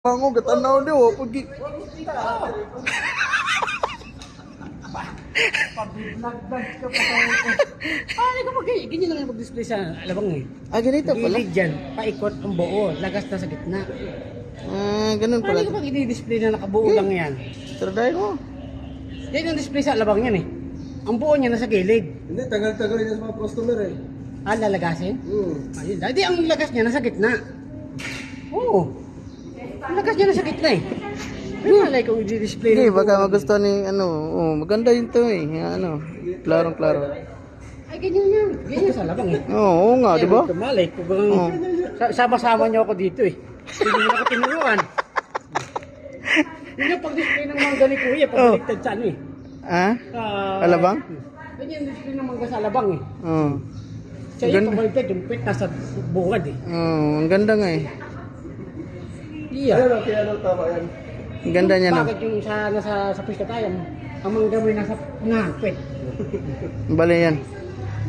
Pango gatanaw ni wa pagi. Pag-vlog-vlog ka pa tayo. Paano ka ganyan lang yung mag-display sa alabang eh. Ah, ganito pala. Gilid dyan, paikot ang buo, lagas na sa gitna. Ah, ganun pala. Paano ka pag i-display na nakabuo lang yan? Try ko. Yan yung display sa alabang yan eh. Ang buo niya nasa gilid. Hindi, tagal-tagal niya sa mga customer eh. Ah, lalagasin? Hmm. Ayun, hindi ang lagas niya nasa gitna. Oo. Ang lagas niya nasa gitna eh. Pero malay kung i-display Hindi, ng baka buo. magustuhan ni ano. Oh, maganda yun to eh. Yung ano, klarong-klaro. Ay, ganyan yan. Ganyan sa alabang eh. Oo, nga, di ba? Malay kung Oo. sama-sama niyo ako dito eh. Hindi mo ako tinuruan. Yun yung pag-display ng mangga ni Kuya, pag-baliktad sa ano eh. Ah? Ah, Alabang? Ganyan yung display ng mangga sa alabang eh. Oo. Siya yung Ganda. pag-baliktad, yung pit nasa bungad eh. Oo, ang ganda nga eh. Iya. Ano, kaya ano, tama yan. Ang ganda niya no. Bakit yung sa pista tayo, ang mangga mo yung nasa pit. Bale yan.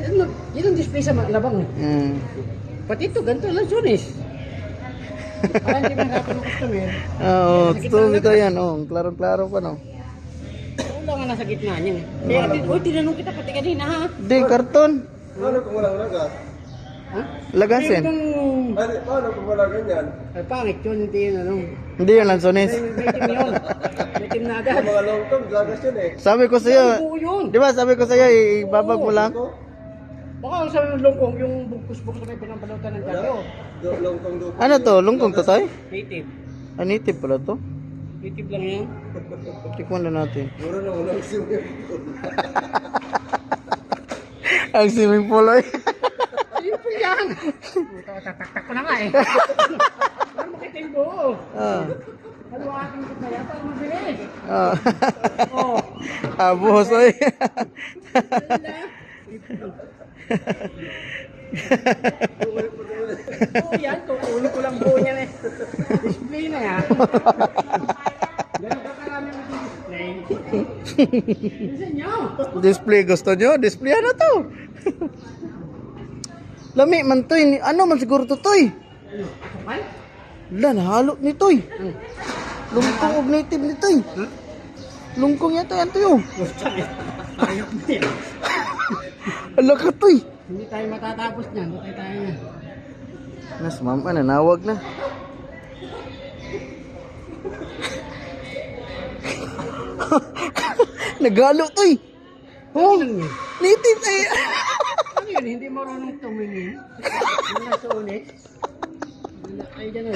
Ano, yun ang display sa alabang eh. Pati ito, ganito lang sunis. Para hindi mahirapan ng customer. Oo, totoo ito yan. Oo, klarong-klaro pa no. Wala nga nasa gitna niya eh. Kaya, tinanong kita pati kanina ha. Hindi, karton. Paano kung walang lagas? Ha? Lagasin. Paano kung wala ganyan? Ay, pangit yun, hindi yun ano. Hindi yan lang sunis. May team yun. May team na agad. Yung mga long-term, lagas yun eh. Sabi ko Ang sa'yo, buo yun. di ba sabi ko sa'yo, ibabag mo lang? Ito, Baka ang sabi ng longkong, yung bugkus-bugkus na may pinampalutan ng karyo. long-term do. Ano to? Lungkong to tayo? Native. Ah, native pala to. Native lang yan. Tikman na natin. Mura na unang swimming pool. Ang swimming pool ay. Simple yan. Tatak-tak ko na nga eh. Ano makita yung buo? Ah. Ano ang aking kaya para mabilis? Ah. Oo. Ah, buhos ay. Oo yan, kukunin ko lang buo niyan eh. Display na yan. Ganun ka karami mag-display. Bisa nyo. Display gusto nyo? Display ano to? Lami man to. Ano man siguro to toy? Ano? Kapal? Wala, nahalo ni toy. Ano? Lungkong og native ni toy. Lungkong yata yan toy oh. Ayok mo yan. Ala ka toy. Hindi tayo matatapos niyan. Hindi tayo niyan. Nas ma'am, nanawag na. Nagalo toy. Oh, Ano yun? native ay. Ano yun? Hindi marunong tumingin. Yung nasa ulit. Ay, dyan